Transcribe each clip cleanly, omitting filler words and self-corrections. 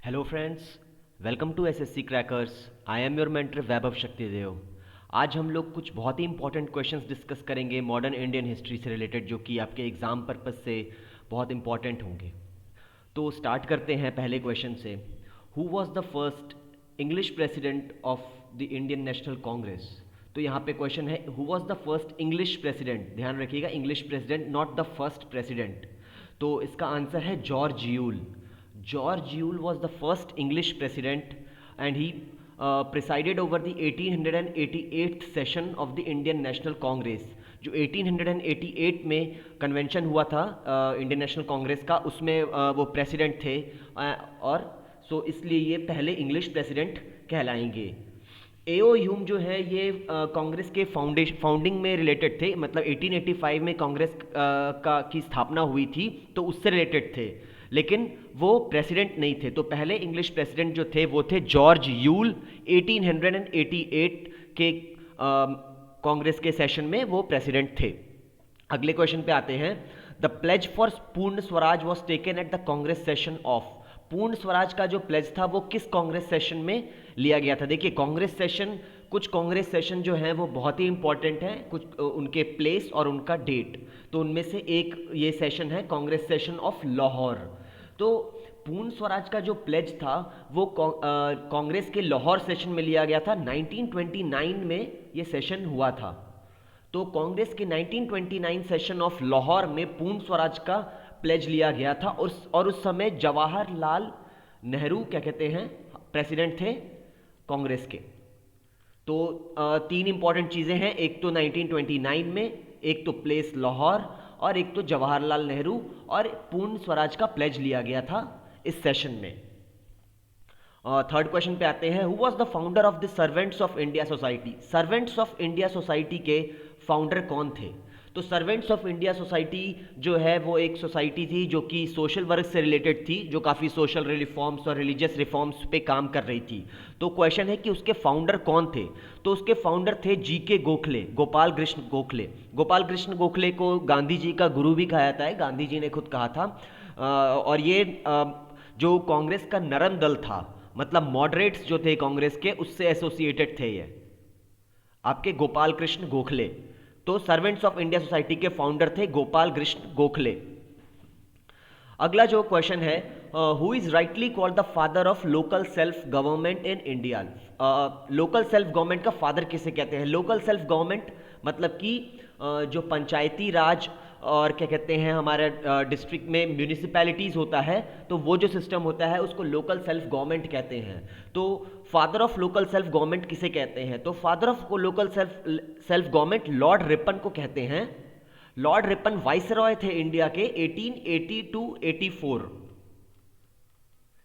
Hello friends, welcome to SSC Crackers. I am your mentor Vaibhav Shaktidev. आज हम लोग कुछ बहुत ही इंपॉर्टेंट क्वेश्चंस डिस्कस करेंगे मॉडर्न इंडियन हिस्ट्री से रिलेटेड, जो कि आपके एग्ज़ाम पर्पस से बहुत इंपॉर्टेंट होंगे। तो स्टार्ट करते हैं पहले क्वेश्चन से। Who was the first English president of the Indian national Congress? तो यहाँ पे क्वेश्चन है who was the first English president. ध्यान रखिएगा, English president, not the first president. तो इसका आंसर है George Yule. George Yule was the first English president, and he presided over the 1888th session of the Indian National Congress। जो 1888 में convention हुआ था Indian national Congress का, उसमें वो प्रेसिडेंट थे। और सो इसलिए ये पहले इंग्लिश प्रेसिडेंट कहलाएंगे। एओ ह्यूम जो है ये कांग्रेस के फाउंडिंग में रिलेटेड थे, मतलब 1885 में कांग्रेस की स्थापना हुई थी, तो उससे रिलेटेड थे, लेकिन वो प्रेसिडेंट नहीं थे। तो पहले इंग्लिश प्रेसिडेंट जो थे वो थे जॉर्ज यूल। 1888 के कांग्रेस के सेशन में वो प्रेसिडेंट थे। अगले क्वेश्चन पे आते हैं। द प्लेज फॉर पूर्ण Swaraj was taken at the Congress session of. पूर्ण स्वराज का जो प्लेज था वो किस कांग्रेस सेशन में लिया गया था? देखिए, कांग्रेस सेशन, कुछ कांग्रेस सेशन जो हैं वो बहुत ही इंपॉर्टेंट हैं, कुछ उनके प्लेस और उनका डेट। तो उनमें से एक ये सेशन है कांग्रेस सेशन ऑफ लाहौर। तो पूर्ण स्वराज का जो प्लेज था वो कांग्रेस के लाहौर सेशन में लिया गया था। 1929 में ये सेशन हुआ था। तो कांग्रेस के 1929 सेशन ऑफ लाहौर में पूर्ण स्वराज का प्लेज लिया गया था। और उस समय जवाहरलाल नेहरू क्या कहते हैं, प्रेसिडेंट थे कांग्रेस के। तो तीन इंपॉर्टेंट चीज़ें हैं, एक तो 1929 में, एक तो प्लेस लाहौर, और एक तो जवाहरलाल नेहरू, और पूर्ण स्वराज का प्लेज लिया गया था इस सेशन में। थर्ड क्वेश्चन पे आते हैं। Who was the founder of the servants of India society? Servants of India society के फाउंडर कौन थे? तो सर्वेंट्स ऑफ इंडिया सोसाइटी जो है वो एक सोसाइटी थी जो कि सोशल वर्क से रिलेटेड थी, जो काफ़ी सोशल रिफॉर्म्स और रिलीजियस रिफॉर्म्स पे काम कर रही थी। तो क्वेश्चन है कि उसके फाउंडर कौन थे? तो उसके फाउंडर थे जी के गोखले, गोपाल कृष्ण गोखले। गोपाल कृष्ण गोखले को गांधी जी का गुरु भी कहा जाता है, गांधी जी ने खुद कहा था। और ये जो कांग्रेस का नरम दल था, मतलब मॉडरेट्स जो थे कांग्रेस के, उससे एसोसिएटेड थे ये आपके गोपाल कृष्ण गोखले। तो सर्वेंट्स ऑफ इंडिया सोसाइटी के फाउंडर थे गोपाल कृष्ण गोखले। अगला जो क्वेश्चन है, who is rightly called the father of local self government in India? Local self government का फादर किसे कहते हैं? लोकल सेल्फ गवर्नमेंट मतलब कि जो पंचायती राज और क्या कहते हैं हमारे डिस्ट्रिक्ट में म्यूनिसिपैलिटीज़ होता है, तो वो जो सिस्टम होता है उसको लोकल सेल्फ गवर्नमेंट कहते हैं। तो father of local self government किसे कहते हैं? तो father of local self government Lord Ripon को कहते हैं। लॉर्ड रिपन वाइसरॉय थे इंडिया के 1880-84।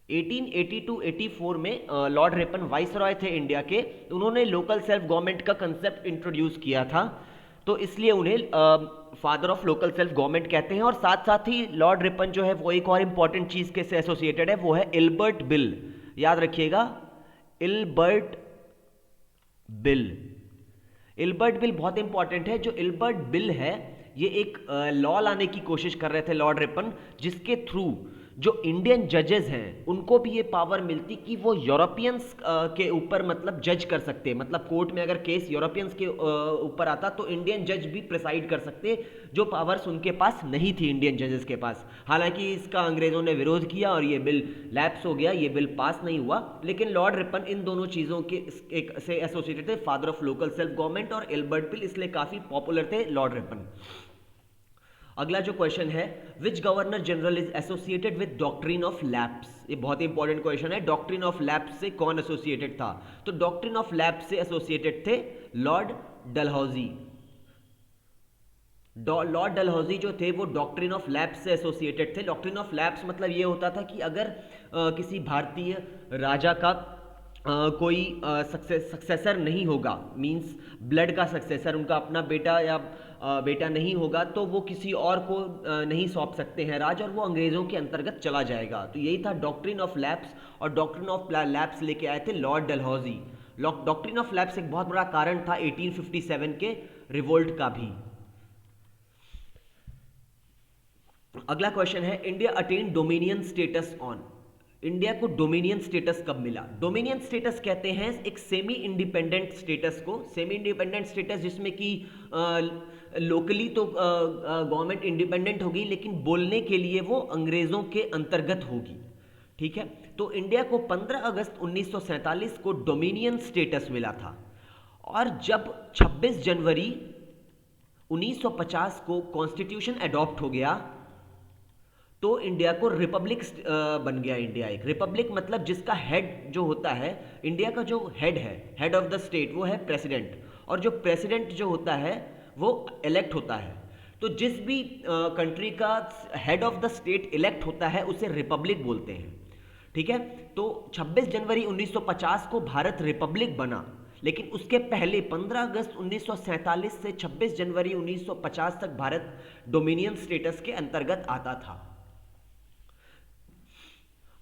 1880-84 में लॉर्ड रिपन वाइसरॉय थे इंडिया के। उन्होंने लोकल सेल्फ गवर्नमेंट का कंसेप्ट इंट्रोड्यूस किया था, तो इसलिए उन्हें father of local self government कहते हैं। और साथ साथ ही लॉर्ड रिपन जो है वो एक और इंपॉर्टेंट चीज़ के से एसोसिएटेड है, वो है इल्बर्ट बिल। याद रखिएगा, इल्बर्ट बिल। इल्बर्ट बिल बहुत इंपॉर्टेंट है। जो इल्बर्ट बिल है ये एक लॉ लाने की कोशिश कर रहे थे लॉर्ड रिपन, जिसके थ्रू जो इंडियन जजेस हैं उनको भी ये पावर मिलती कि वो यूरोपियंस के ऊपर मतलब जज कर सकते। मतलब कोर्ट में अगर केस यूरोपियंस के ऊपर आता तो इंडियन जज भी प्रिसाइड कर सकते, जो पावर्स उनके पास नहीं थी इंडियन जजेस के पास। हालांकि इसका अंग्रेजों ने विरोध किया और ये बिल लैप्स हो गया, ये बिल पास नहीं हुआ। लेकिन लॉर्ड रिपन इन दोनों चीज़ों के एक से एसोसिएटेड थे, father of local self government और इल्बर्ट बिल, इसलिए काफ़ी पॉपुलर थे लॉर्ड रिपन। अगला जो क्वेश्चन है, which governor general is associated with doctrine of lapse? ये बहुत ही इंपॉर्टेंट क्वेश्चन है। डॉक्ट्रिन ऑफ लैप्स से कौन एसोसिएटेड था? तो डॉक्ट्रिन ऑफ लैप्स से एसोसिएटेड थे लॉर्ड डलहौजी। लॉर्ड डलहौजी जो थे वो डॉक्ट्रिन ऑफ लैप्स से एसोसिएटेड थे। डॉक्ट्रिन ऑफ लैप्स मतलब ये होता था कि अगर किसी भारतीय राजा का कोई सक्सेसर नहीं होगा, मींस ब्लड का सक्सेसर, उनका अपना बेटा या बेटा नहीं होगा, तो वो किसी और को नहीं सौंप सकते हैं राज, और वो अंग्रेज़ों के अंतर्गत चला जाएगा। तो यही था डॉक्ट्रिन ऑफ लैप्स, और डॉक्ट्रिन ऑफ लैप्स लेके आए थे lord Dalhousie. Doctrine of lapse एक बहुत बड़ा कारण था 1857 के रिवोल्ट का भी। अगला क्वेश्चन है, India attain dominion status on? India को डोमिनियन स्टेटस कब मिला? डोमिनियन स्टेटस कहते हैं एक सेमी इंडिपेंडेंट स्टेटस को, सेमी इंडिपेंडेंट स्टेटस जिसमें कि लोकली तो गवर्नमेंट इंडिपेंडेंट होगी लेकिन बोलने के लिए वो अंग्रेजों के अंतर्गत होगी। ठीक है, तो इंडिया को 15 अगस्त 1947 को डोमिनियन स्टेटस मिला था। और जब 26 जनवरी 1950 को कॉन्स्टिट्यूशन अडॉप्ट हो गया तो इंडिया को रिपब्लिक बन गया। इंडिया एक रिपब्लिक मतलब जिसका हेड जो होता है, इंडिया का जो हेड है, हेड ऑफ द स्टेट, वो है प्रेसिडेंट, और जो प्रेसिडेंट जो होता है वो इलेक्ट होता है। तो जिस भी कंट्री का head of the state elect होता है उसे रिपब्लिक बोलते हैं। ठीक है, तो 26 जनवरी 1950 को भारत रिपब्लिक बना, लेकिन उसके पहले 15 अगस्त 1947 से 26 जनवरी 1950 तक भारत डोमिनियन स्टेटस के अंतर्गत आता था।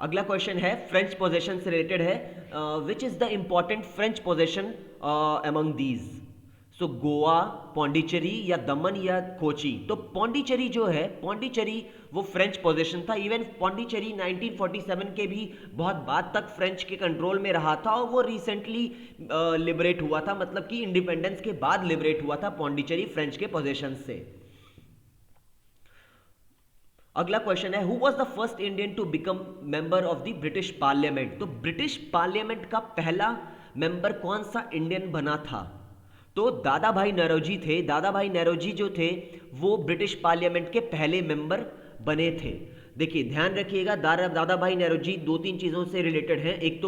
अगला क्वेश्चन है फ्रेंच पोजेशन से रिलेटेड है, which is the important French possession among these? So Goa, Pondicherry या दमन या कोची? तो पौंडीचेरी जो है, पौंडीचेरी वो फ्रेंच पोजेशन था। इवन पौंडीचेरी 1947 के भी बहुत बाद तक फ्रेंच के कंट्रोल में रहा था और वो रिसेंटली लिबरेट हुआ था, मतलब कि इंडिपेंडेंस के बाद लिबरेट हुआ था पौंडीचेरी फ्रेंच के पोजेशन से। अगला क्वेश्चन है, who was the first Indian to become member of the British parliament? तो ब्रिटिश पार्लियामेंट का पहला मेंबर कौन सा इंडियन बना था? तो दादा भाई नौरोजी थे। दादा भाई नौरोजी जो थे वो ब्रिटिश पार्लियामेंट के पहले मेंबर बने थे। देखिए ध्यान रखिएगा, दादा भाई नौरोजी दो तीन चीज़ों से रिलेटेड हैं। एक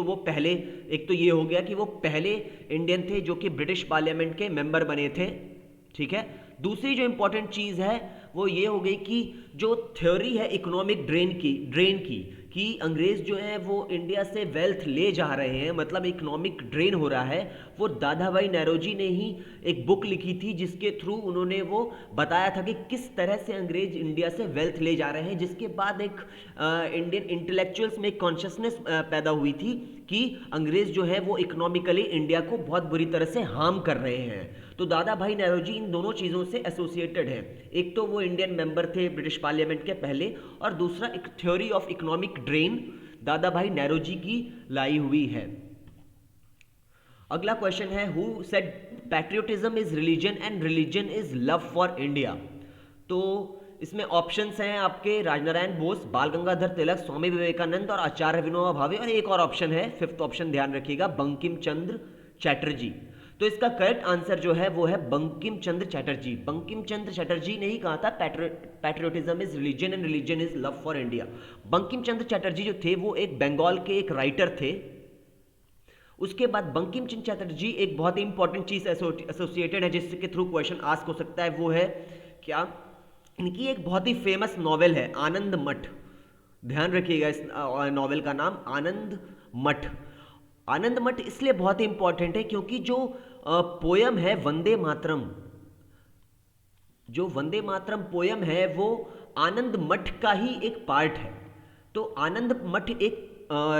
तो ये हो गया कि वो पहले इंडियन थे जो कि ब्रिटिश पार्लियामेंट के मेंबर बने थे। ठीक है, दूसरी जो इंपॉर्टेंट चीज़ है वो ये हो गई कि जो थ्योरी है इकोनॉमिक ड्रेन की कि अंग्रेज जो है वो इंडिया से वेल्थ ले जा रहे हैं, मतलब इकोनॉमिक ड्रेन हो रहा है, वो दादा भाई नौरोजी ने ही एक बुक लिखी थी जिसके थ्रू उन्होंने वो बताया था कि किस तरह से अंग्रेज इंडिया से वेल्थ ले जा रहे हैं। जिसके बाद एक इंडियन इंटेलेक्चुअल्स में एक कॉन्शियसनेस पैदा हुई थी कि अंग्रेज जो है वो इकोनॉमिकली इंडिया को बहुत बुरी तरह से हार्म कर रहे हैं। तो दादा भाई नौरोजी इन दोनों चीज़ों से एसोसिएटेड है। एक तो वो इंडियन मेंबर थे ब्रिटिश पार्लियामेंट के पहले, और दूसरा एक थ्योरी ऑफ इकोनॉमिक ड्रेन दादा भाई नौरोजी की लाई हुई है। अगला क्वेश्चन है, who said patriotism is religion and religion is love for India? तो इसमें ऑप्शंस हैं आपके राजनारायण बोस, बाल गंगाधर तिलक, स्वामी विवेकानंद और आचार्य विनोबा भावे, और एक और ऑप्शन है, फिफ्थ ऑप्शन ध्यान रखिएगा, बंकिम चंद्र चैटर्जी। तो इसका करेक्ट आंसर जो है वो है बंकिम चंद्र चैटर्जी। बंकिम चंद्र चैटर्जी ने ही कहा था patriotism is religion and religion is love for India. Bankim Chandra Chatterjee जो थे वो एक बंगाल के एक राइटर थे। उसके बाद बंकिम चंद्र चैटर्जी एक बहुत ही इंपॉर्टेंट चीज एसोसिएटेड है जिसके थ्रू क्वेश्चन आस्क हो सकता है, वो है क्या? इनकी एक बहुत ही फेमस नॉवेल है आनंद मठ। ध्यान रखिएगा इस नॉवेल का नाम आनंद मठ। आनंद मठ इसलिए बहुत ही इंपॉर्टेंट है क्योंकि जो पोयम है वंदे मातरम, जो वंदे मातरम पोयम है वो आनंद मठ का ही एक पार्ट है। तो आनंद मठ एक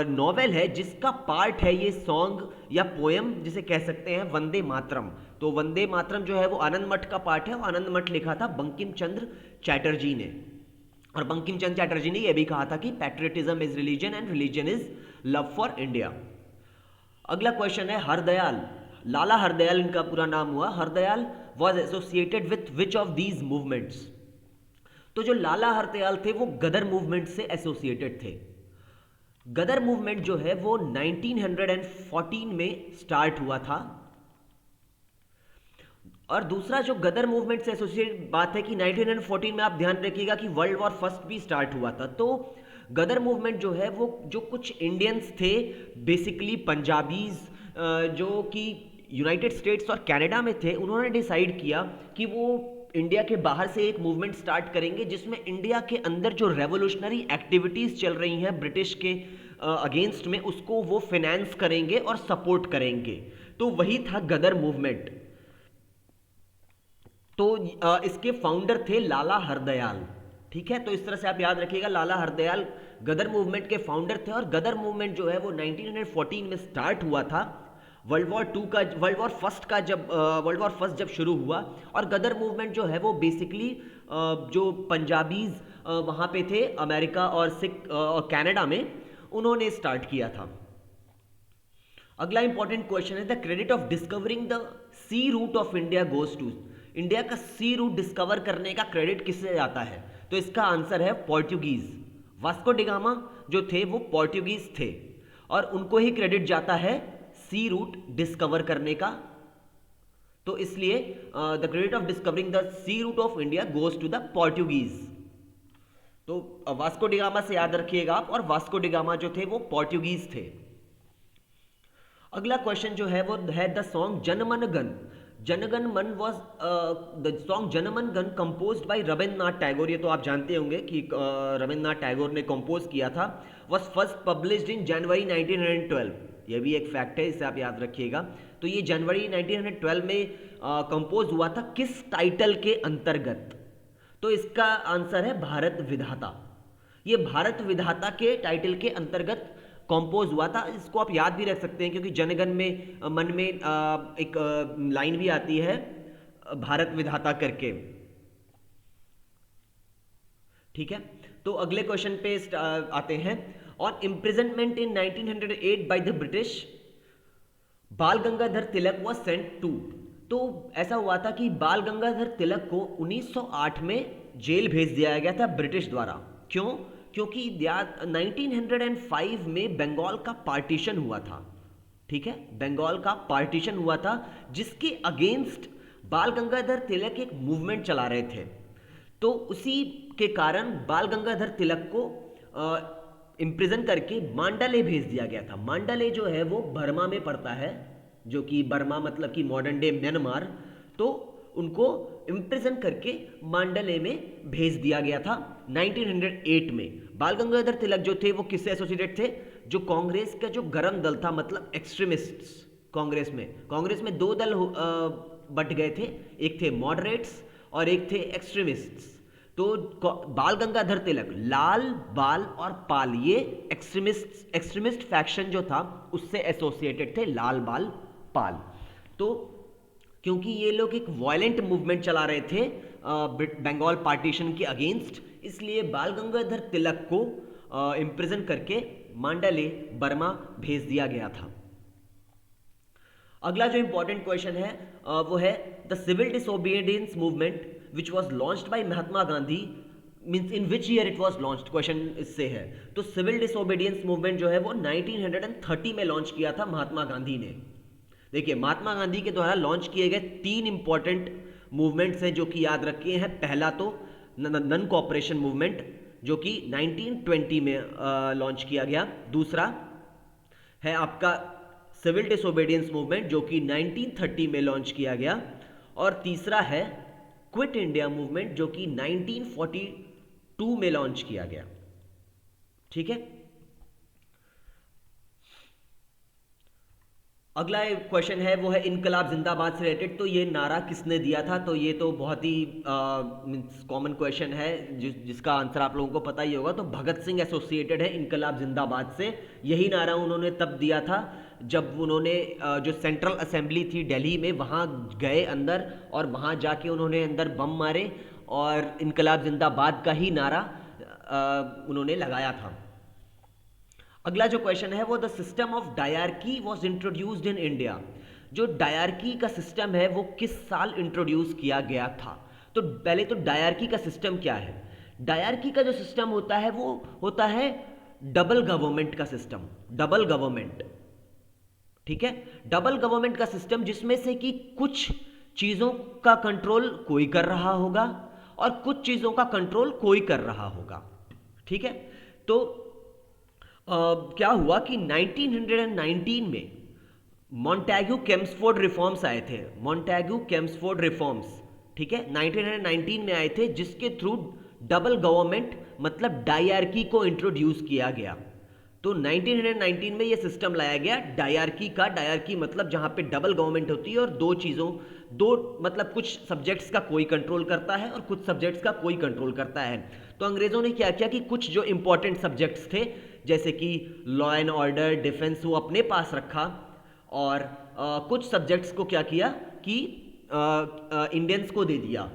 नॉवेल है जिसका पार्ट है ये सॉन्ग या पोयम जिसे कह सकते हैं वंदे मातरम। तो वंदे मातरम जो है वो आनंद मठ का पार्ट है, और आनंद मठ लिखा था बंकिम चंद्र चैटर्जी ने। और बंकिम चंद्र चैटर्जी ने यह भी कहा था कि patriotism is religion and religion is love for India. अगला क्वेश्चन है हरदयाल, लाला हरदयाल इनका पूरा नाम हुआ। Hardayal was associated with which of these movements? तो जो लाला हरदयाल थे वो गदर मूवमेंट से एसोसिएटेड थे। गदर मूवमेंट जो है वो 1914 में स्टार्ट हुआ था। और दूसरा जो गदर मूवमेंट से एसोसिएटेड बात है कि 1914 में आप ध्यान रखिएगा कि वर्ल्ड वॉर फर्स्ट भी स्टार्ट हुआ था। तो गदर मूवमेंट जो है वो जो कुछ इंडियंस थे बेसिकली पंजाबीज जो कि यूनाइटेड स्टेट्स और कनाडा में थे, उन्होंने डिसाइड किया कि वो इंडिया के बाहर से एक मूवमेंट स्टार्ट करेंगे जिसमें इंडिया के अंदर जो रेवोल्यूशनरी एक्टिविटीज़ चल रही हैं ब्रिटिश के अगेंस्ट में उसको वो फिनेंस करेंगे और सपोर्ट करेंगे। तो वही था गदर मूवमेंट। तो इसके फाउंडर थे लाला हरदयाल। ठीक है, तो इस तरह से आप याद रखिएगा लाला हरदयाल गदर मूवमेंट के फाउंडर थे। और गदर मूवमेंट जो है वो 1914 में स्टार्ट हुआ था। वर्ल्ड वॉर फर्स्ट जब शुरू हुआ, और गदर मूवमेंट जो है वो बेसिकली जो पंजाबीज वहाँ पे थे अमेरिका और कनाडा में, उन्होंने स्टार्ट किया था। अगला इंपॉर्टेंट क्वेश्चन है, the credit of discovering the sea route of India goes to, India का सी रूट डिस्कवर करने का क्रेडिट किससे जाता है? तो इसका आंसर है पोर्टुगीज। वास्को डिगामा जो थे वो पोर्टुगीज थे और उनको ही क्रेडिट जाता है सी रूट डिस्कवर करने का। तो इसलिए the credit of discovering the sea route of India goes to the Portuguese. तो वास्को डिगामा से याद रखिएगा आप, और वास्को डिगामा जो थे वो पोर्टुगीज थे। अगला क्वेश्चन जो है वो है द सॉन्ग जनमन गण। जनगण मन वॉज द सॉन्ग जनमन गण कंपोज्ड बाय रविंद्रनाथ टैगोर, ये तो आप जानते होंगे कि रविंद्रनाथ टैगोर ने कंपोज किया था। वॉज फर्स्ट पब्लिश्ड इन जनवरी 1912, ये भी एक फैक्ट है, इसे आप याद रखिएगा। तो ये जनवरी 1912 में कंपोज हुआ था, किस टाइटल के अंतर्गत? तो इसका आंसर है भारत विधाता। ये भारत विधाता के टाइटल के अंतर्गत कंपोज हुआ था। इसको आप याद भी रख सकते हैं क्योंकि जनगण में मन में एक लाइन भी आती है भारत विधाता करके। ठीक है, तो अगले क्वेश्चन पे आते हैं। On imprisonment in 1908 bye the British, बाल Gangadhar Tilak was sent to. तो ऐसा हुआ था कि बाल गंगाधर तिलक को 1908 में जेल भेज दिया गया था ब्रिटिश द्वारा। क्यों? क्योंकि 1905 में बंगाल का पार्टीशन हुआ था। ठीक है, बंगाल का पार्टीशन हुआ था जिसके अगेंस्ट बाल गंगाधर तिलक एक मूवमेंट चला रहे थे। तो उसी के कारण बाल गंगाधर तिलक को इम्प्रिजन करके मांडाले भेज दिया गया था। मांडाले जो है वो बर्मा में पड़ता है, जो कि बर्मा मतलब कि मॉडर्न डे म्यांमार। तो उनको इम्प्रिजन करके मांडले में भेज दिया गया था 1908 में। बाल गंगाधर तिलक जो थे वो किससे एसोसिएटेड थे? जो कांग्रेस का जो गरम दल था, मतलब एक्सट्रीमिस्ट्स। कांग्रेस में दो दल बट गए थे, एक थे मॉडरेट्स और एक थे एक्सट्रीमिस्ट्स। तो बाल गंगाधर तिलक, लाल, बाल और पाल, ये एक्सट्रीमिस्ट फैक्शन जो था उससे एसोसिएटेड थे, लाल, बाल, पाल। तो क्योंकि ये लोग एक वायलेंट मूवमेंट चला रहे थे बंगाल पार्टीशन के अगेंस्ट, इसलिए बाल गंगाधर तिलक को इम्प्रिजन करके मांडले बर्मा भेज दिया गया था। अगला जो इंपॉर्टेंट क्वेश्चन है वो है the civil disobedience movement which was launched by Mahatma Gandhi, means in which year it was launched, question इससे है। तो सिविल डिसोबीडियंस मूवमेंट जो है वो 1930 में लॉन्च किया था महात्मा गांधी ने। देखिए, महात्मा गांधी के द्वारा लॉन्च किए गए 3 इंपॉर्टेंट मूवमेंट्स हैं जो कि याद रखिए हैं। पहला तो नन कॉपरेशन मूवमेंट जो कि 1920 में लॉन्च किया गया। दूसरा है आपका सिविल डिसोबीडियंस मूवमेंट जो कि 1930 में लॉन्च किया गया। और तीसरा है क्विट इंडिया मूवमेंट जो कि 1942 में लॉन्च किया गया। ठीक है, अगला क्वेश्चन है वो है इनकलाब जिंदाबाद से रिलेटेड। तो ये नारा किसने दिया था? तो ये तो बहुत ही कॉमन क्वेश्चन है जिसका आंसर आप लोगों को पता ही होगा। तो भगत सिंह एसोसिएटेड है इनकलाब जिंदाबाद से। यही नारा उन्होंने तब दिया था जब उन्होंने जो सेंट्रल असेंबली थी दिल्ली में, वहाँ गए अंदर और वहाँ जाके उन्होंने अंदर बम मारे और इनकलाब जिंदाबाद का ही नारा उन्होंने लगाया था। अगला जो क्वेश्चन है वो the system of dyarchy was introduced in India. जो डायरकी का सिस्टम है वो किस साल इंट्रोड्यूस किया गया था? तो पहले तो डायरकी का सिस्टम क्या है? डायरकी का जो सिस्टम होता है वो होता है डबल गवर्नमेंट का सिस्टम। डबल गवर्नमेंट, ठीक है, डबल गवर्नमेंट का सिस्टम जिसमें से कि कुछ चीजों का कंट्रोल कोई कर रहा होगा और कुछ चीजों का कंट्रोल कोई कर रहा होगा। ठीक है, तो क्या हुआ कि 1919 में मॉन्टेग्यू केम्सफोर्ड रिफॉर्म्स आए थे। मॉन्टेग्यू केम्सफोर्ड रिफॉर्म्स, ठीक है, 1919 में आए थे जिसके थ्रू डबल गवर्नमेंट मतलब डायरकी को इंट्रोड्यूस किया गया। तो 1919 में ये सिस्टम लाया गया डायरकी का। डायरकी मतलब जहां पे डबल गवर्नमेंट होती है और दो मतलब कुछ सब्जेक्ट्स का कोई कंट्रोल करता है और कुछ सब्जेक्ट्स का कोई कंट्रोल करता है। तो अंग्रेजों ने क्या किया कि कुछ जो इंपॉर्टेंट सब्जेक्ट्स थे जैसे कि लॉ एंड ऑर्डर, डिफेंस, वो अपने पास रखा और कुछ सब्जेक्ट्स को क्या किया कि इंडियंस को दे दिया,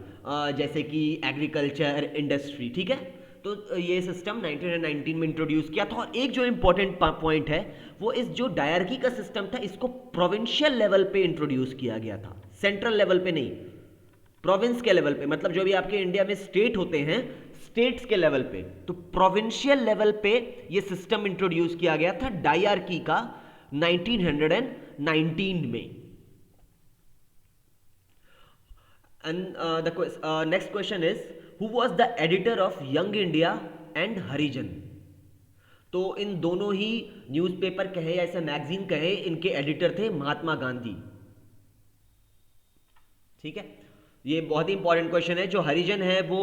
जैसे कि एग्रीकल्चर, इंडस्ट्री। ठीक है, तो ये सिस्टम 1919 में इंट्रोड्यूस किया था। और एक जो इंपॉर्टेंट पॉइंट है वो इस जो डायरकी का सिस्टम था इसको प्रोविंशियल लेवल पे इंट्रोड्यूस किया गया था, सेंट्रल लेवल पे नहीं, प्रोविंस के लेवल पे, मतलब जो भी आपके इंडिया में स्टेट होते हैं स्टेट्स के लेवल पे, तो प्रोविंशियल लेवल पे ये सिस्टम इंट्रोड्यूस किया गया था डायरकी का 1919 में। And the next question is, who was the editor of Young India and Harijan? तो इन दोनों ही न्यूज़पेपर कहे या ऐसे मैगजीन कहे, इनके एडिटर थे महात्मा गांधी। ठीक है, ये बहुत ही इंपॉर्टेंट क्वेश्चन है। जो हरिजन है वो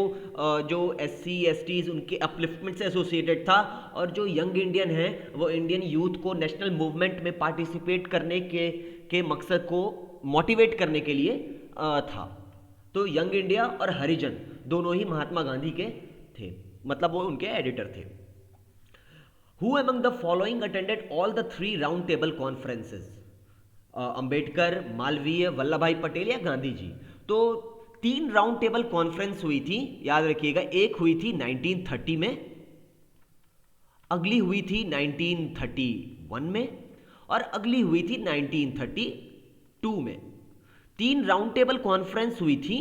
जो SC STs उनके अपलिफ्टमेंट से एसोसिएटेड था, और जो यंग इंडियन है वो इंडियन यूथ को नेशनल मूवमेंट में पार्टिसिपेट करने के मकसद को मोटिवेट करने के लिए था। तो यंग इंडिया और हरिजन दोनों ही महात्मा गांधी के थे, मतलब वो उनके एडिटर थे। Who among the following attended all the 3 round table conferences? Ambedkar, Malviya, Vallabh भाई पटेल या गांधी जी? तो 3 राउंड टेबल कॉन्फ्रेंस हुई थी, याद रखिएगा। एक हुई थी 1930 में, अगली हुई थी 1931 में, और अगली हुई थी 1932 में। 3 राउंड टेबल कॉन्फ्रेंस हुई थी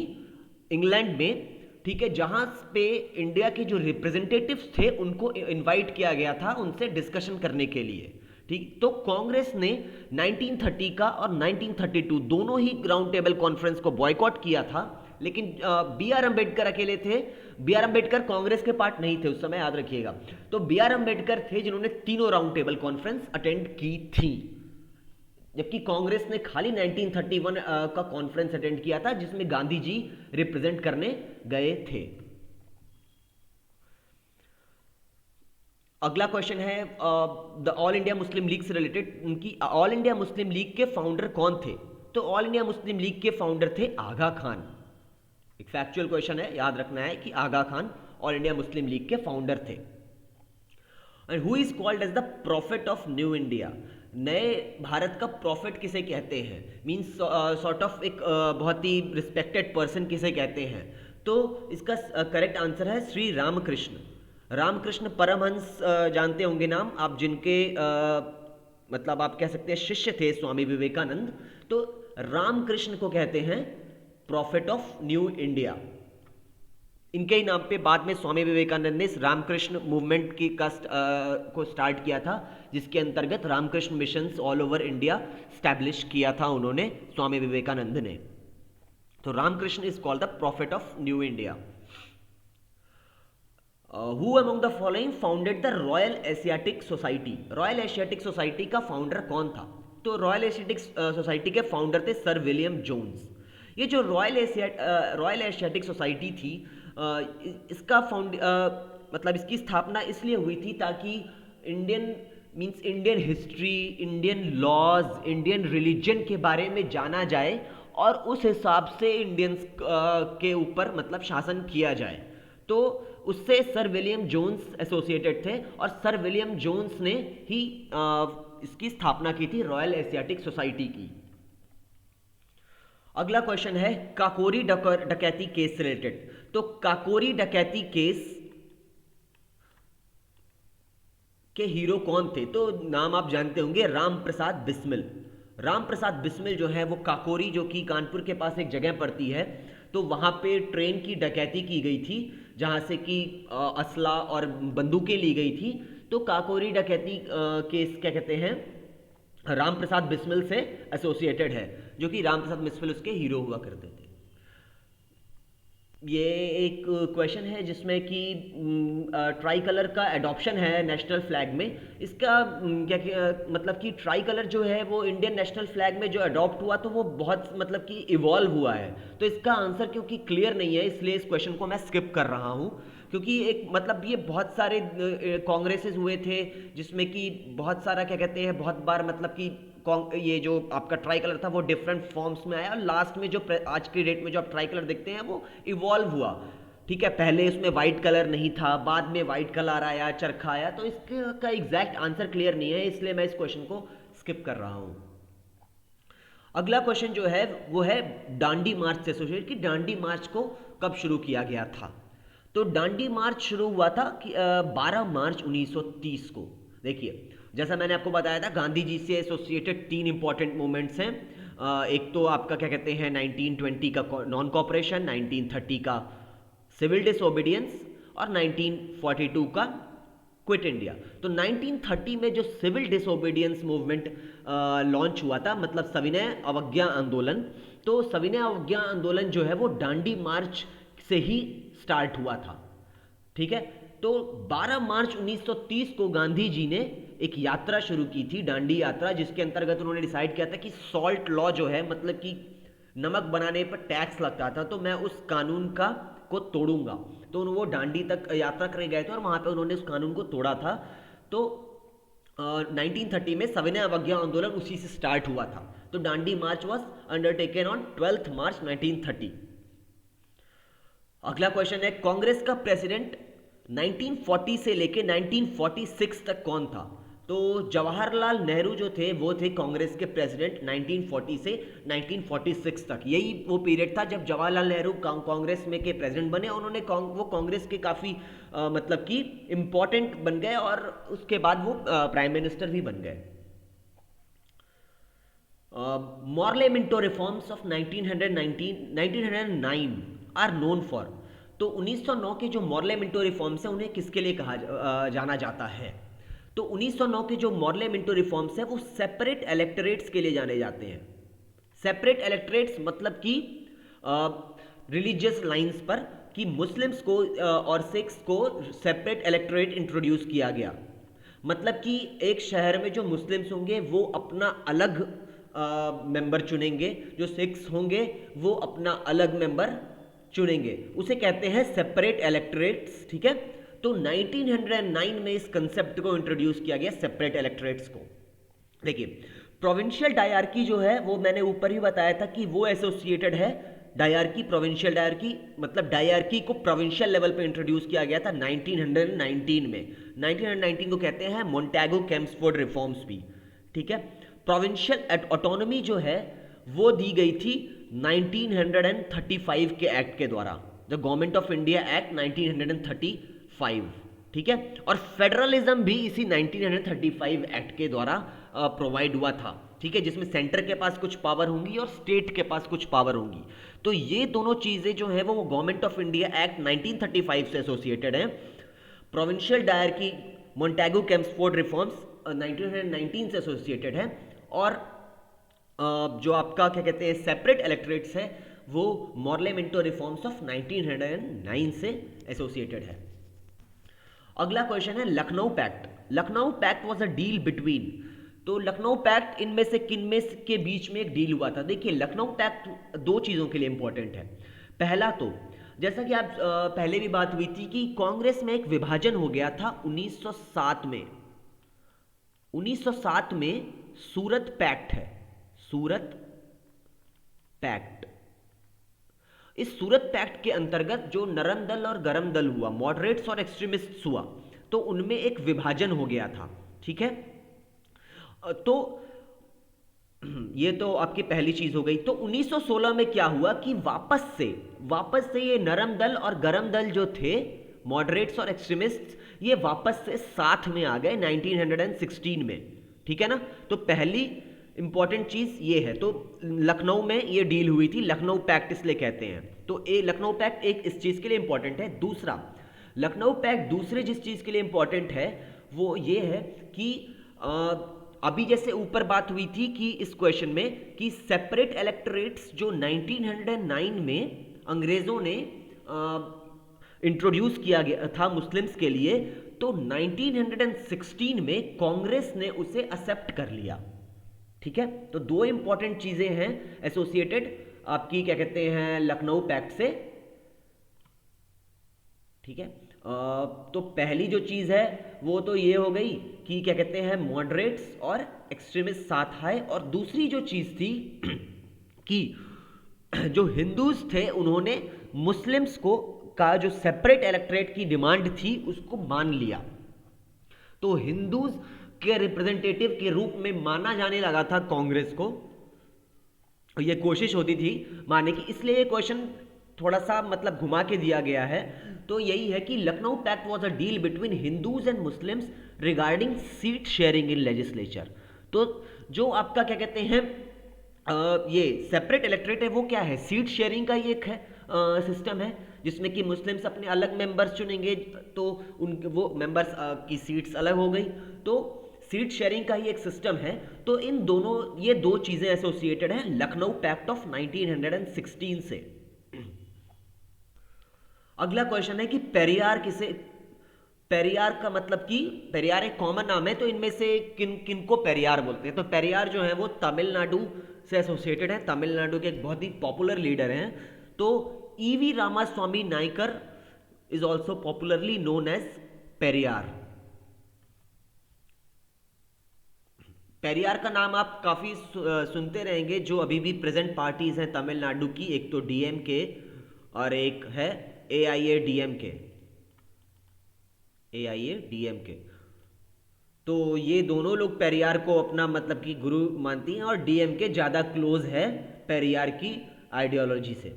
इंग्लैंड में, ठीक है, जहां पे इंडिया के जो रिप्रेजेंटेटिव्स थे उनको इनवाइट किया गया था उनसे डिस्कशन करने के लिए। ठीक, तो कांग्रेस ने 1930 का और 1932 दोनों ही राउंड टेबल कॉन्फ्रेंस को बॉयकॉट किया था, लेकिन B.R. अम्बेडकर अकेले थे। B.R. अम्बेडकर कांग्रेस के पार्ट नहीं थे उस समय, याद रखिएगा। तो B.R. अम्बेडकर थे जिन्होंने तीनों राउंड टेबल कॉन्फ्रेंस अटेंड की थी, जबकि कांग्रेस ने खाली 1931 का कॉन्फ्रेंस अटेंड किया था जिसमें गांधी जी रिप्रेजेंट करने गए थे। अगला क्वेश्चन है the all India Muslim league से रिलेटेड। उनकी ऑल इंडिया मुस्लिम लीग के फाउंडर कौन थे? तो ऑल इंडिया मुस्लिम लीग के फाउंडर थे आगा खान। एक फैक्चुअल क्वेश्चन है, याद रखना है कि Aga Khan all India Muslim League के फाउंडर थे। And who is called as the prophet of new India? नए भारत का प्रॉफिट किसे कहते हैं? मीन्स सॉर्ट ऑफ एक बहुत ही रिस्पेक्टेड पर्सन किसे कहते हैं? तो इसका करेक्ट आंसर है श्री रामकृष्ण। रामकृष्ण परमहंस जानते होंगे नाम आप, जिनके मतलब आप कह सकते हैं शिष्य थे स्वामी विवेकानंद। तो रामकृष्ण को कहते हैं प्रॉफिट ऑफ न्यू इंडिया। इनके ही नाम पे बाद में स्वामी विवेकानंद ने इस रामकृष्ण मूवमेंट की को स्टार्ट किया था, जिसके अंतर्गत Ramakrishna missions all over India establish किया था उन्होंने, स्वामी विवेकानंद ने। तो Ramakrishna is called the prophet of new India. Who among the following founded the Royal Asiatic Society? Royal Asiatic Society का फाउंडर कौन था? तो रॉयल एशियाटिक सोसाइटी के फाउंडर थे सर विलियम जोन्स। ये जो रॉयल एशियाटिक सोसाइटी थी, इसका मतलब इसकी स्थापना इसलिए हुई थी ताकि Indian history, Indian laws, Indian religion के बारे में जाना जाए और उस हिसाब से इंडियंस के ऊपर मतलब शासन किया जाए। तो उससे सर विलियम जोन्स एसोसिएटेड थे और सर विलियम जोन्स ने ही इसकी स्थापना की थी, रॉयल एशियाटिक सोसाइटी की। अगला क्वेश्चन है काकोरी डकैती केस से रिलेटेड। तो काकोरी डकैती केस के हीरो कौन थे? तो नाम आप जानते होंगे, राम प्रसाद बिस्मिल। राम प्रसाद बिस्मिल जो है वो काकोरी, जो कि कानपुर के पास एक जगह पड़ती है, तो वहां पे ट्रेन की डकैती की गई थी जहां से कि असला और बंदूकें ली गई थी। तो काकोरी डकैती केस क्या कहते हैं, राम प्रसाद बिस्मिल से एसोसिएटेड है, जो कि राम प्रसाद बिस्मिल उसके हीरो हुआ करते थे। ये एक क्वेश्चन है जिसमें कि ट्राई कलर का एडॉप्शन है नेशनल फ्लैग में। इसका मतलब कि ट्राई कलर जो है वो इंडियन नेशनल फ्लैग में जो अडॉप्ट हुआ तो वो बहुत मतलब कि इवॉल्व हुआ है। तो इसका आंसर क्योंकि क्लियर नहीं है इसलिए इस क्वेश्चन को मैं स्किप कर रहा हूँ, क्योंकि एक मतलब ये बहुत सारे कांग्रेसेस हुए थे जिसमें कि बहुत सारा क्या कहते हैं, बहुत बार मतलब कि ये जो आपका ट्राई कलर था वो डिफरेंट फॉर्म्स में आया और लास्ट में जो आज की डेट में जो आप ट्राई कलर देखते हैं वो इवॉल्व हुआ। ठीक है, पहले उसमें वाइट कलर नहीं था, बाद में वाइट कलर आया, चरखा आया। तो इसका एग्जैक्ट आंसर क्लियर नहीं है, इसलिए मैं इस क्वेश्चन को स्किप कर रहा हूं। अगला क्वेश्चन जो है वो है डांडी मार्च से एसोसिएटेड कि डांडी मार्च को कब शुरू किया गया था। तो दांडी मार्च शुरू हुआ था कि 12 मार्च 1930 को। देखिए, जैसा मैंने आपको बताया था, गांधी जी से एसोसिएटेड 3 इंपॉर्टेंट मूवमेंट्स हैं। एक तो आपका क्या कहते हैं 1920 का नॉन कॉपरेशन, 1930 का सिविल डिसोबीडियंस और 1942 का क्विट इंडिया। तो 1930 में जो सिविल डिसोबीडियंस मूवमेंट लॉन्च हुआ था, मतलब सविनय अवज्ञा आंदोलन, तो सविनय अवज्ञा आंदोलन जो है वो दांडी मार्च से ही स्टार्ट हुआ था। ठीक है, तो 12 मार्च 1930 को गांधी जी ने एक यात्रा शुरू की थी, दांडी यात्रा, जिसके अंतर्गत उन्होंने डिसाइड किया था कि सॉल्ट लॉ जो है, मतलब कि नमक बनाने पर टैक्स लगता था, तो मैं उस कानून का को तोड़ूंगा। तो वो दांडी तक यात्रा करने गए थे और वहां पे उन्होंने उस कानून को तोड़ा था। तो 1930 में सविनय अवज्ञा आंदोलन उसी से स्टार्ट हुआ था। तो दांडी मार्च वॉज अंडरटेकन ऑन 12 मार्च 1930। अगला क्वेश्चन है, कांग्रेस का प्रेसिडेंट 1940 से लेके 1946 तक कौन था? तो जवाहरलाल नेहरू जो थे वो थे कांग्रेस के प्रेसिडेंट 1940 से 1946 तक। यही वो पीरियड था जब जवाहरलाल नेहरू कांग्रेस में के प्रेसिडेंट बने। उन्होंने वो कांग्रेस के काफ़ी मतलब कि इम्पॉर्टेंट बन गए और उसके बाद वो प्राइम मिनिस्टर भी बन गए। Morley Minto reforms of 1909 are known for. तो 1909 के जो मॉर्ले मिंटो रिफॉर्म्स हैं उन्हें किसके लिए कहा जाना जाता है? तो 1909 के जो मॉर्ले मिंटो रिफॉर्म्स हैं वो सेपरेट इलेक्टोरेट्स के लिए जाने जाते हैं। सेपरेट इलेक्टोरेट्स मतलब कि रिलीजियस लाइंस पर, कि मुस्लिम्स को और सिख्स को सेपरेट इलेक्टोरेट इंट्रोड्यूस किया गया। मतलब कि एक शहर में जो मुस्लिम्स होंगे वो अपना अलग मेंबर चुनेंगे, जो सिख्स होंगे वो अपना अलग मेंबर चुनेंगे, उसे कहते हैं सेपरेट इलेक्टोरेट्स। ठीक है, तो 1909 में इस कंसेप्ट को इंट्रोड्यूस किया गया, सेपरेट इलेक्टोरेट्स को। देखिए, प्रोविंशियल डायरकी जो है वो मैंने ऊपर ही बताया था कि वो एसोसिएटेड है डायरकी, प्रोविंशियल डायरकी, मतलब डायरकी को प्रोविंशियल लेवल पे इंट्रोड्यूस किया गया था 1919 में। 1919 को कहते हैं मोंटेगो केम्सफोर्ड रिफॉर्म्स भी। ठीक है, प्रोविंशियल ऑटोनॉमी जो है वो दी गई थी 1935 के एक्ट के द्वारा, the government of India act 1935। ठीक है, और फेडरलिज्म भी इसी 1935 एक्ट के द्वारा प्रोवाइड हुआ था। ठीक है, जिसमें सेंटर के पास कुछ पावर होंगी और स्टेट के पास कुछ पावर होंगी। तो ये दोनों चीजें जो है वो गवर्नमेंट ऑफ इंडिया एक्ट 1935 से एसोसिएटेड है। प्रोविंशियल डायरकी मोंटेगो केम्सफोर्ड रिफॉर्म्स 1919 से एसोसिएटेड है, और जो आपका क्या कहते हैं सेपरेट इलेक्टोरेट्स है वो मॉर्ले मिंटो रिफॉर्म्स ऑफ 1909 से एसोसिएटेड है। अगला क्वेश्चन है Lucknow pact. Lucknow pact was a deal between. तो लखनऊ पैक्ट इनमें से किन में के बीच में एक डील हुआ था? देखिए, लखनऊ पैक्ट दो चीजों के लिए इंपॉर्टेंट है। पहला तो जैसा कि आप पहले भी बात हुई थी कि कांग्रेस में एक विभाजन हो गया था 1907 में। 1907 में सूरत पैक्ट है, सूरत पैक्ट। इस सूरत पैक्ट के अंतर्गत जो नरम दल और गरम दल हुआ, मॉडरेट्स और एक्सट्रीमिस्ट्स हुआ, तो उनमें एक विभाजन हो गया था। ठीक है, तो ये तो आपकी पहली चीज हो गई। तो 1916 में क्या हुआ कि वापस से ये नरम दल और गरम दल जो थे, मॉडरेट्स और एक्सट्रीमिस्ट्स, ये वापस से साथ में आ गए 1916 में। ठीक है ना, तो पहली इंपॉर्टेंट चीज ये है। तो लखनऊ में ये डील हुई थी, लखनऊ पैक्ट इसलिए कहते हैं। तो लखनऊ पैक्ट एक इस चीज के लिए इंपॉर्टेंट है। दूसरा, लखनऊ पैक्ट दूसरे जिस चीज के लिए इंपॉर्टेंट है वो ये है कि अभी जैसे ऊपर बात हुई थी कि इस क्वेश्चन में कि सेपरेट इलेक्टोरेट्स जो 1909 में अंग्रेजों ने इंट्रोड्यूस किया गया था मुस्लिम्स के लिए, तो 1916 में कांग्रेस ने उसे एक्सेप्ट कर लिया। ठीक है, तो दो इंपॉर्टेंट चीजें हैं एसोसिएटेड आपकी क्या कहते हैं लखनऊ पैक्ट से। ठीक है, तो पहली जो चीज है वो तो ये हो गई कि क्या कहते हैं मॉडरेट्स और एक्सट्रीमिस्ट साथ आए, और दूसरी जो चीज थी कि जो हिंदूज थे उन्होंने मुस्लिम्स को का जो सेपरेट इलेक्टोरेट की डिमांड थी उसको मान लिया। तो हिंदूज के रिप्रेजेंटेटिव के रूप में माना जाने लगा था कांग्रेस को, ये कोशिश होती थी मानने की। इसलिए ये क्वेश्चन थोड़ा सा मतलब घुमा के दिया गया है, तो यही है कि Lucknow pact was a deal between Hindus and Muslims regarding seat sharing in legislature. तो जो आपका क्या कहते हैं ये सेपरेट इलेक्ट्रेट है, वो क्या है, सीट शेयरिंग का ये एक है सिस्टम है, जिसमें कि मुस्लिम्स अपने अलग मेंबर्स चुनेंगे, तो उन वो मेंबर्स की सीट्स अलग हो गई, तो सीट शेयरिंग का ही एक सिस्टम है। तो इन दोनों, ये दो चीजें एसोसिएटेड हैं लखनऊ पैक्ट ऑफ 1916 से। अगला क्वेश्चन है कि पेरियार किसे, पेरियार का मतलब कि पेरियार एक कॉमन नाम है, तो इनमें से किन किन को पेरियार बोलते हैं। तो पेरियार जो है वो तमिलनाडु से एसोसिएटेड है, तमिलनाडु के एक बहुत ही पॉपुलर लीडर हैं। तो EV Ramaswamy Naicker is also popularly known as Periyar. Periyar का नाम आप काफी सुनते रहेंगे, जो अभी भी प्रेजेंट पार्टीज हैं तमिलनाडु की, एक तो डीएमके और एक है एआईएडीएमके, एआईएडीएमके। तो ये दोनों लोग पेरियार को अपना मतलब कि गुरु मानती हैं, और डीएमके ज्यादा क्लोज है पेरियार की आइडियोलॉजी से।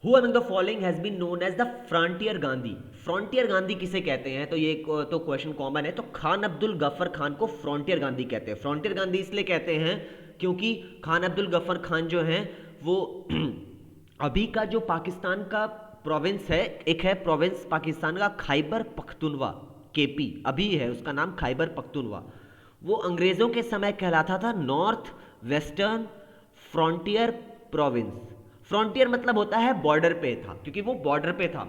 Who among the following has been known as the frontier Gandhi? Frontier Gandhi किसे कहते हैं? तो ये तो क्वेश्चन कॉमन है। तो खान अब्दुल गफ्फर खान को फ्रंटियर गांधी कहते हैं। फ्रंटियर गांधी इसलिए कहते हैं क्योंकि खान अब्दुल गफ्फर खान जो हैं वो अभी का जो पाकिस्तान का प्रोविंस है, एक है प्रोविंस पाकिस्तान का खैबर पख्तूनवा, केपी अभी है, उसका नाम खैबर पख्तूनवा, वो अंग्रेजों के समय कहलाता था north western frontier province. Frontier मतलब होता है बॉर्डर पे था, क्योंकि वो बॉर्डर पे था।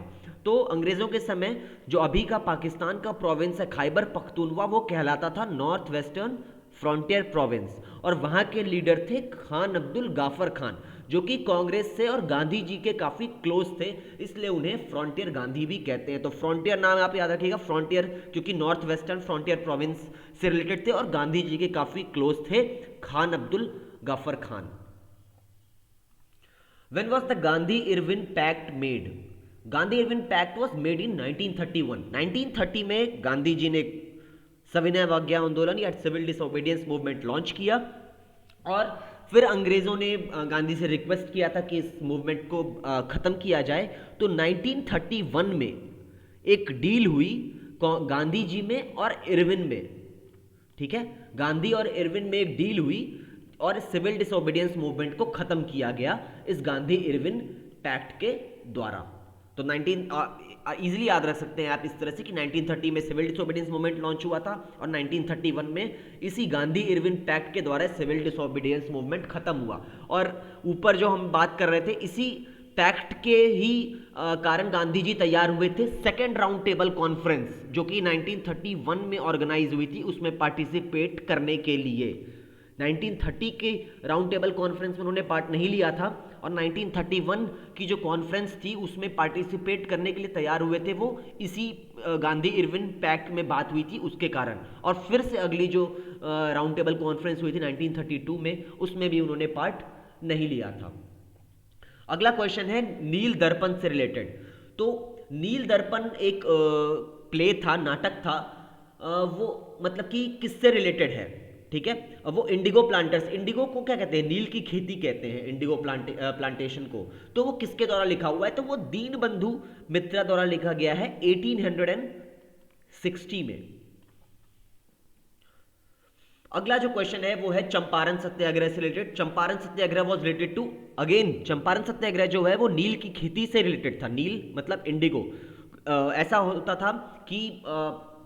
तो अंग्रेजों के समय जो अभी का पाकिस्तान का प्रोविंस है खैबर पख्तूनवा, वो कहलाता था नॉर्थ वेस्टर्न फ्रंटियर प्रोविंस, और वहां के लीडर थे खान अब्दुल गाफर खान, जो कि कांग्रेस से और गांधी जी के काफी क्लोज थे, इसलिए उन्हें फ्रंटियर गांधी भी कहते हैं। तो फ्रंटियर नाम आप याद रखिएगा, फ्रंटियर क्योंकि नॉर्थ वेस्टर्न फ्रंटियर प्रोविंस से रिलेटेड थे और गांधी जी के काफी क्लोज थे Khan Abdul गाफर Khan. When was the Gandhi-Irwin Pact made? Gandhi-Irwin Pact was made in 1931. 1930 में गांधी जी ने सविनय अवज्ञा आंदोलन या सिविल डिसोबीडियंस मूवमेंट लॉन्च किया, और फिर अंग्रेजों ने गांधी से रिक्वेस्ट किया था कि इस मूवमेंट को खत्म किया जाए। तो 1931 में एक डील हुई गांधी जी में और इरविन में, ठीक है, गांधी और इरविन में एक डील हुई और सिविल डिसोबीडियंस मूवमेंट को खत्म किया गया इस गांधी इरविन पैक्ट के द्वारा। तो 19 इजीली याद रख सकते हैं आप इस तरह से कि 1930 में सिविल डिसोबीडियंस मूवमेंट लॉन्च हुआ था और 1931 में इसी गांधी इरविन पैक्ट के द्वारा सिविल डिसोबीडियंस मूवमेंट खत्म हुआ। और ऊपर जो हम बात कर रहे थे, इसी पैक्ट के ही कारण गांधी जी तैयार हुए थे सेकेंड राउंड टेबल कॉन्फ्रेंस, जो कि 1931 में ऑर्गेनाइज हुई थी, उसमें पार्टिसिपेट करने के लिए। 1930 के राउंड टेबल कॉन्फ्रेंस में उन्होंने पार्ट नहीं लिया था, और 1931 की जो कॉन्फ्रेंस थी उसमें पार्टिसिपेट करने के लिए तैयार हुए थे, वो इसी गांधी इरविन पैक्ट में बात हुई थी उसके कारण। और फिर से अगली जो राउंड टेबल कॉन्फ्रेंस हुई थी 1932 में, उसमें भी उन्होंने पार्ट नहीं लिया था। अगला क्वेश्चन है नील दर्पण से रिलेटेड। तो नील दर्पण एक प्ले था, नाटक था, वो मतलब कि किससे रिलेटेड है, ठीक है। अब वो इंडिगो प्लांटर्स, इंडिगो को क्या कहते हैं, नील की खेती कहते हैं इंडिगो प्लांटेशन को। तो वो किसके द्वारा लिखा हुआ है, तो वो दीन बंधु मित्रा द्वारा लिखा गया है 1860 में। अगला जो क्वेश्चन है वो है चंपारण सत्याग्रह से related. Champaran Satyagraha was related to, again Champaran Satyagraha जो है वो नील की खेती से रिलेटेड था। नील मतलब इंडिगो। ऐसा होता था कि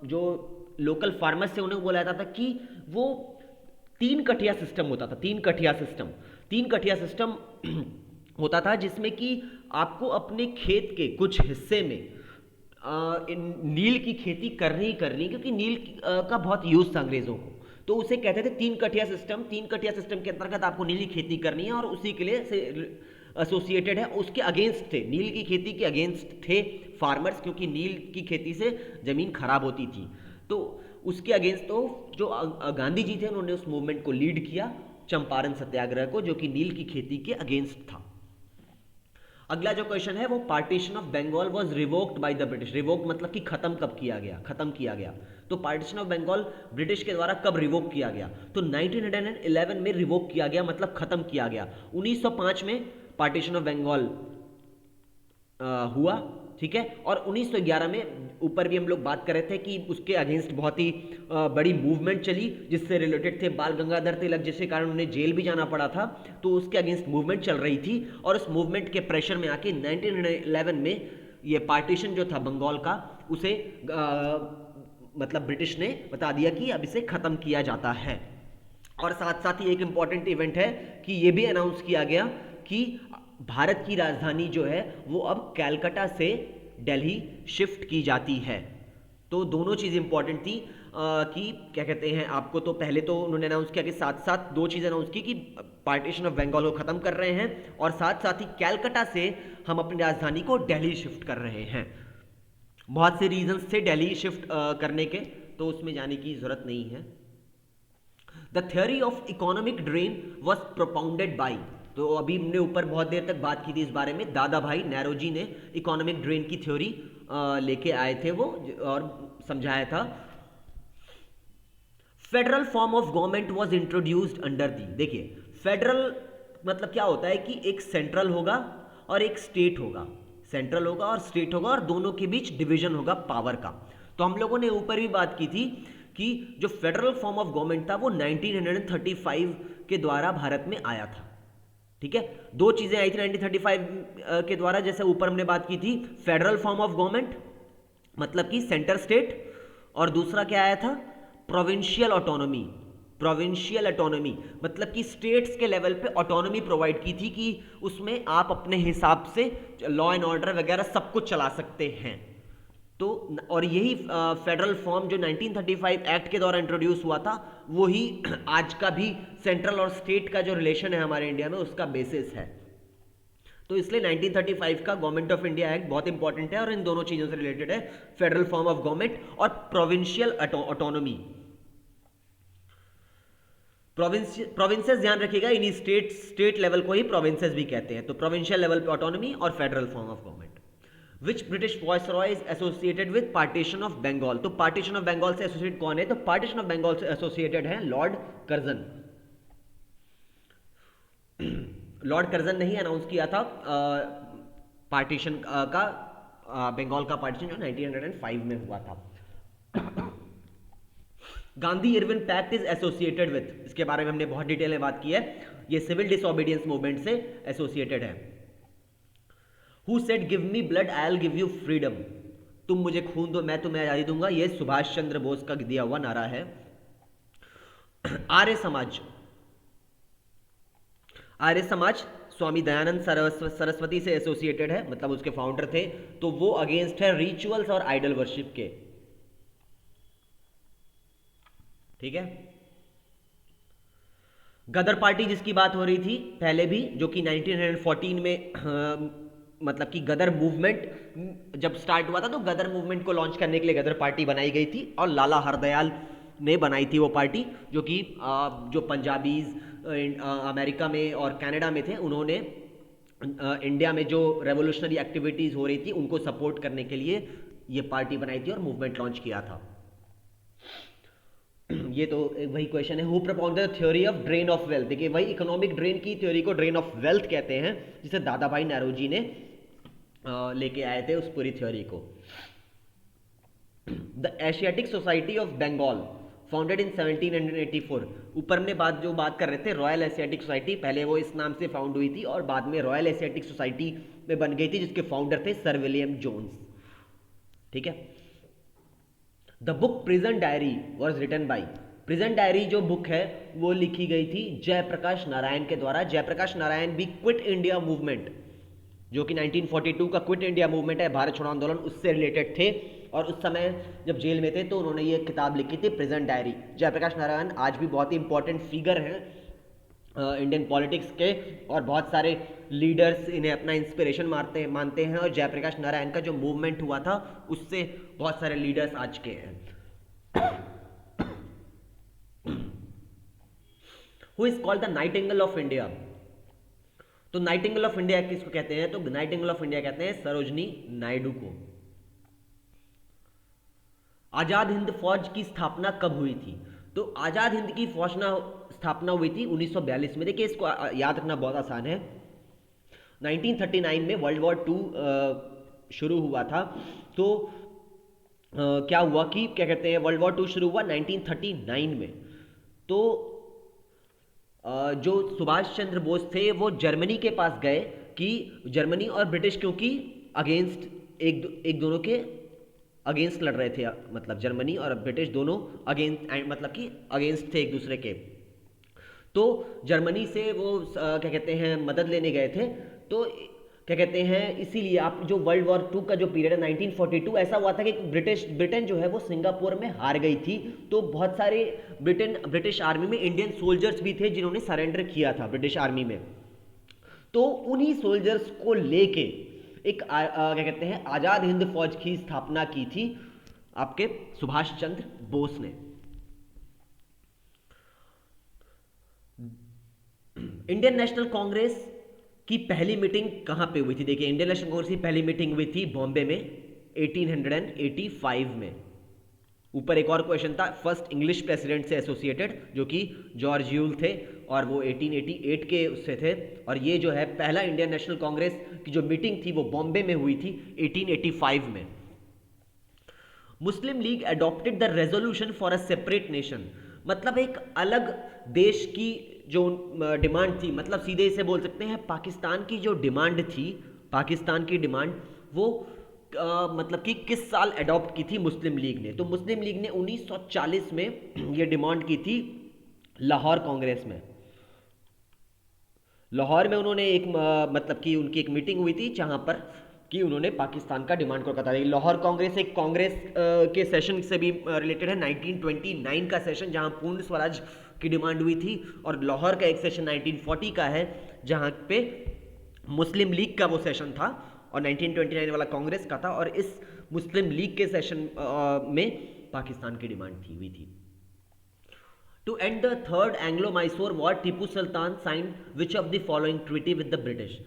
जो लोकल फार्मर्स थे उन्हें बोला जाता था कि वो 3 कठिया सिस्टम होता था, 3 कठिया सिस्टम, 3 कठिया सिस्टम होता था, जिसमें कि आपको अपने खेत के कुछ हिस्से में नील की खेती करनी ही करनी, क्योंकि नील का बहुत यूज था अंग्रेजों को, तो उसे कहते थे 3 कठिया सिस्टम। 3 कठिया सिस्टम के अंतर्गत आपको नील की खेती करनी है, और उसी के लिए एसोसिएटेड है, उसके अगेंस्ट थे, नील की खेती के अगेंस्ट थे फार्मर्स, क्योंकि नील की खेती से जमीन खराब होती थी। तो उसके अगेंस्ट तो जो गांधी जी थे उन्होंने उस मूवमेंट को लीड किया, चंपारण सत्याग्रह को, जो कि नील की खेती के अगेंस्ट था। अगला जो क्वेश्चन है वो partition of Bengal was revoked by the British. Revoked मतलब कि खत्म कब किया गया, खत्म किया गया। तो पार्टीशन ऑफ बंगाल ब्रिटिश के द्वारा कब रिवोक किया गया? तो 1911 में रिवोक किया गया, मतलब खत्म किया गया। 1905 में पार्टीशन ऑफ बंगाल हुआ, ठीक है। और 1911 में ऊपर भी हम लोग बात कर रहे थे कि उसके अगेंस्ट बहुत ही बड़ी मूवमेंट चली, जिससे रिलेटेड थे बाल गंगाधर तिलक, जिसके कारण उन्हें जेल भी जाना पड़ा था। तो उसके अगेंस्ट मूवमेंट चल रही थी और उस मूवमेंट के प्रेशर में आके 1911 में ये पार्टीशन जो था बंगाल का, उसे मतलब ब्रिटिश ने बता दिया कि अब इसे खत्म किया जाता है। और साथ साथ ही एक इंपॉर्टेंट इवेंट है कि यह भी अनाउंस किया गया कि भारत की राजधानी जो है वो अब कैलकाटा से दिल्ली शिफ्ट की जाती है। तो दोनों चीज़ इंपॉर्टेंट थी कि क्या कहते हैं आपको, तो पहले तो उन्होंने अनाउंस किया कि साथ साथ दो चीज़ें अनाउंस की कि पार्टीशन ऑफ बंगाल को ख़त्म कर रहे हैं और साथ साथ ही कैलकाटा से हम अपनी राजधानी को दिल्ली शिफ्ट कर रहे हैं। बहुत से रीजंस थे दिल्ली शिफ्ट करने के, तो उसमें जाने की ज़रूरत नहीं है। The theory of economic drain was propounded by, तो अभी हमने ऊपर बहुत देर तक बात की थी इस बारे में, दादा भाई नौरोजी ने इकोनॉमिक ड्रेन की थ्योरी लेके आए थे वो और समझाया था। Federal form of government was introduced under the, देखिए फेडरल मतलब क्या होता है कि एक सेंट्रल होगा और एक स्टेट होगा, सेंट्रल होगा और स्टेट होगा और दोनों के बीच डिवीजन होगा पावर का। तो हम लोगों ने ऊपर भी बात की थी कि जो फेडरल फॉर्म ऑफ गवर्नमेंट था वो 1935 के द्वारा भारत में आया था, ठीक है। दो चीजें आई थी 1935 के द्वारा, जैसे ऊपर हमने बात की थी, फेडरल फॉर्म ऑफ गवर्नमेंट मतलब कि सेंटर स्टेट, और दूसरा क्या आया था, प्रोविंशियल ऑटोनॉमी। प्रोविंशियल ऑटोनॉमी मतलब कि स्टेट्स के लेवल पे ऑटोनॉमी प्रोवाइड की थी कि उसमें आप अपने हिसाब से लॉ एंड ऑर्डर वगैरह सब कुछ चला सकते हैं। तो और यही फेडरल फॉर्म जो 1935 एक्ट के द्वारा इंट्रोड्यूस हुआ था, वही आज का भी सेंट्रल और स्टेट का जो रिलेशन है हमारे इंडिया में उसका बेसिस है। तो इसलिए 1935 का गवर्नमेंट ऑफ इंडिया एक्ट बहुत इंपॉर्टेंट है और इन दोनों चीजों से रिलेटेड है, फेडरल फॉर्म ऑफ गवर्नमेंट और प्रोविंशियल ऑटोनॉमी। प्रोविंसेस ध्यान रखिएगा, इन्हीं स्टेट लेवल को ही प्रोविंसेस भी कहते हैं। तो प्रोविंशियल लेवल पे ऑटोनॉमी और federal form of government. Which British viceroy is associated with partition of Bengal, तो पार्टीशन ऑफ बंगाल से एसोसिएटेड कौन है, तो पार्टीशन ऑफ बंगाल से एसोसिएटेड है लॉर्ड कर्जन। लॉर्ड कर्जन ने ही अनाउंस किया था पार्टीशन का, बंगाल का पार्टीशन जो 1905 में हुआ था। Gandhi Irwin pact is associated with, इसके बारे में हमने बहुत डिटेल में बात की है, ये सिविल डिसओबीडियंस मूवमेंट से एसोसिएटेड है। Who said give me blood I will give you freedom, तुम मुझे खून दो मैं तुम्हें आजादी दूंगा, ये सुभाष चंद्र बोस का दिया हुआ नारा है। आर्य समाज, आर्य समाज स्वामी दयानंद सरस्वती से एसोसिएटेड है, मतलब उसके फाउंडर थे। तो वो अगेंस्ट है रिचुअल्स और आइडल वर्शिप के, ठीक है। गदर पार्टी जिसकी बात हो रही थी पहले भी, जो कि 1914 में मतलब कि गदर मूवमेंट जब स्टार्ट हुआ था तो गदर मूवमेंट को लॉन्च करने के लिए गदर पार्टी बनाई गई थी और लाला हरदयाल ने बनाई थी वो पार्टी, जो कि जो पंजाबीज अमेरिका में और कनाडा में थे, उन्होंने इंडिया में जो रेवोल्यूशनरी एक्टिविटीज हो रही थी उनको सपोर्ट करने के लिए ये पार्टी बनाई थी और मूवमेंट लॉन्च किया था। ये तो वही क्वेश्चन है, who propounded the theory of drain of wealth, देखिए वही इकोनॉमिक ड्रेन की थ्योरी को ड्रेन ऑफ वेल्थ कहते हैं, जिसे दादा भाई नौरोजी ने लेके आए थे उस पूरी थ्योरी को। The Asiatic Society of Bengal founded in 1784, ऊपर हमने जो बात कर रहे थे रॉयल एशियाटिक सोसाइटी, पहले वो इस नाम से फाउंड हुई थी और बाद में रॉयल एशियाटिक सोसाइटी में बन गई थी, जिसके फाउंडर थे सर विलियम जोन्स, ठीक है। The book prison diary was written by, prison diary जो बुक है वो लिखी गई थी जयप्रकाश नारायण के द्वारा। जयप्रकाश नारायण भी क्विट इंडिया मूवमेंट, जो कि 1942 का क्विट इंडिया मूवमेंट है, भारत छोड़ो आंदोलन, उससे रिलेटेड थे और उस समय जब जेल में थे तो उन्होंने ये किताब लिखी थी प्रिजन डायरी। जयप्रकाश नारायण आज भी बहुत ही इंपॉर्टेंट फिगर हैं इंडियन पॉलिटिक्स के और बहुत सारे लीडर्स इन्हें अपना इंस्पिरेशन मानते हैं और जयप्रकाश नारायण का जो मूवमेंट हुआ था उससे बहुत सारे लीडर्स आज के हैं। Who is called the Nightingale of India, तो नाइटिंगेल ऑफ इंडिया किसको कहते हैं, तो नाइटिंगेल ऑफ इंडिया कहते हैं सरोजनी नायडू को। आज़ाद हिंद फौज की स्थापना कब हुई थी? तो आज़ाद हिंद की फौज ना स्थापना हुई थी 1942 में। देखिए इसको याद रखना बहुत आसान है। 1939 में वर्ल्ड वॉर टू शुरू हुआ था। तो क्या हुआ कि क्या कहते हैं, वर्ल्ड वॉर टू शुरू हुआ 1939 में। तो जो सुभाष चंद्र बोस थे वो जर्मनी के पास गए कि जर्मनी और ब्रिटिश क्योंकि अगेंस्ट एक दोनों के अगेंस्ट लड़ रहे थे, मतलब जर्मनी और ब्रिटिश दोनों अगेंस्ट, मतलब कि अगेंस्ट थे एक दूसरे के। तो जर्मनी से वो क्या कहते हैं मदद लेने गए थे। तो क्या कहते हैं, इसीलिए आप जो वर्ल्ड वॉर टू का जो पीरियड है 1942, ऐसा हुआ था कि ब्रिटेन जो है वो सिंगापुर में हार गई थी। तो बहुत सारे ब्रिटिश आर्मी में इंडियन सोल्जर्स भी थे जिन्होंने सरेंडर किया था ब्रिटिश आर्मी में। तो उन्हीं सोल्जर्स को लेके एक क्या कहते हैं आज़ाद हिंद फौज की स्थापना की थी आपके सुभाष चंद्र बोस ने। इंडियन नेशनल कांग्रेस की पहली मीटिंग कहां पे हुई थी? देखिए इंडियन नेशनल कांग्रेस की पहली मीटिंग हुई थी बॉम्बे में 1885 में। ऊपर एक और क्वेश्चन था फर्स्ट इंग्लिश प्रेसिडेंट से एसोसिएटेड, जो कि जॉर्ज यूल थे और वो 1888 के उससे थे। और ये जो है पहला इंडियन नेशनल कांग्रेस की जो मीटिंग थी वो बॉम्बे में हुई थी 1885 में। Muslim League adopted the resolution for a separate nation, मतलब एक अलग देश की जो डिमांड थी, मतलब सीधे इसे बोल सकते हैं पाकिस्तान की जो डिमांड थी, पाकिस्तान की डिमांड वो मतलब कि किस साल अडॉप्ट की थी मुस्लिम लीग ने? तो मुस्लिम लीग ने 1940 में ये डिमांड की थी लाहौर कांग्रेस में। लाहौर में उन्होंने एक मतलब कि उनकी एक मीटिंग हुई थी जहां पर कि उन्होंने पाकिस्तान का डिमांड को कहा था। लाहौर कांग्रेस एक कांग्रेस के सेशन से भी रिलेटेड है, 1929 का सेशन जहां पूर्ण स्वराज की डिमांड हुई थी, और लाहौर का एक सेशन 1940 का है जहां पे मुस्लिम लीग का वो सेशन था और 1929 वाला कांग्रेस का था। और इस मुस्लिम लीग के सेशन में पाकिस्तान की डिमांड थी हुई थी। To end the third Anglo Mysore war Tipu Sultan sign which of the following treaty with the British?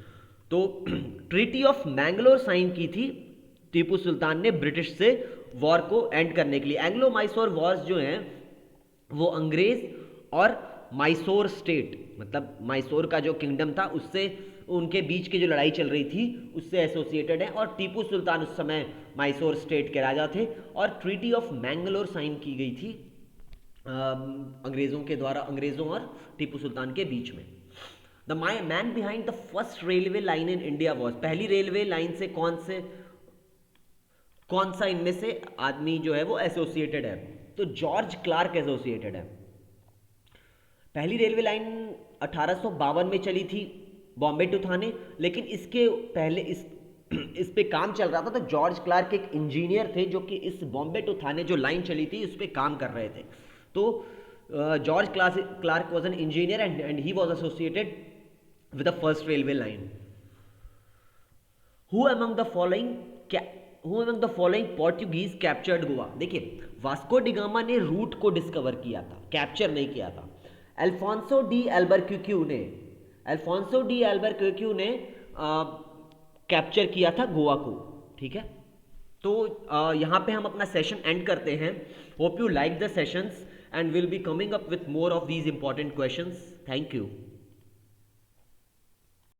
तो ट्रीटी ऑफ मैंगलोर साइन की थी टीपू सुल्तान ने ब्रिटिश से वॉर को एंड करने के लिए। एंग्लो माइसोर वॉर्स जो हैं वो अंग्रेज और माइसोर स्टेट, मतलब माइसोर का जो किंगडम था उससे उनके बीच की जो लड़ाई चल रही थी उससे एसोसिएटेड है। और टीपू सुल्तान उस समय माइसोर स्टेट के राजा थे और ट्रीटी ऑफ मैंगलोर साइन की गई थी अंग्रेजों के द्वारा, अंग्रेजों और टीपू सुल्तान के बीच में। The man behind the first railway line in India was, पहली रेलवे लाइन से कौन सा इनमें से आदमी जो है वो एसोसिएटेड है? तो जॉर्ज क्लार्क एसोसिएटेड है। पहली रेलवे लाइन 1852 में चली थी बॉम्बे टू थाने, लेकिन इसके पहले इस पे काम चल रहा था। तो जॉर्ज क्लार्क एक इंजीनियर थे जो कि इस बॉम्बे टू थाने जो लाइन चली थी उस पर काम कर रहे थे। तो George Clarke was an engineer and he was associated with the first railway line. Who among the following Portuguese captured Goa? देखिए वास्को डिगामा ने रूट को डिस्कवर किया था, कैप्चर नहीं किया था। अल्फोंसो डी एल्बरक्यूक्यू ने कैप्चर किया था गोवा को। ठीक है, तो यहाँ पे हम अपना सेशन एंड करते हैं। Hope you like the sessions and we'll be coming up with more of these important questions. Thank you.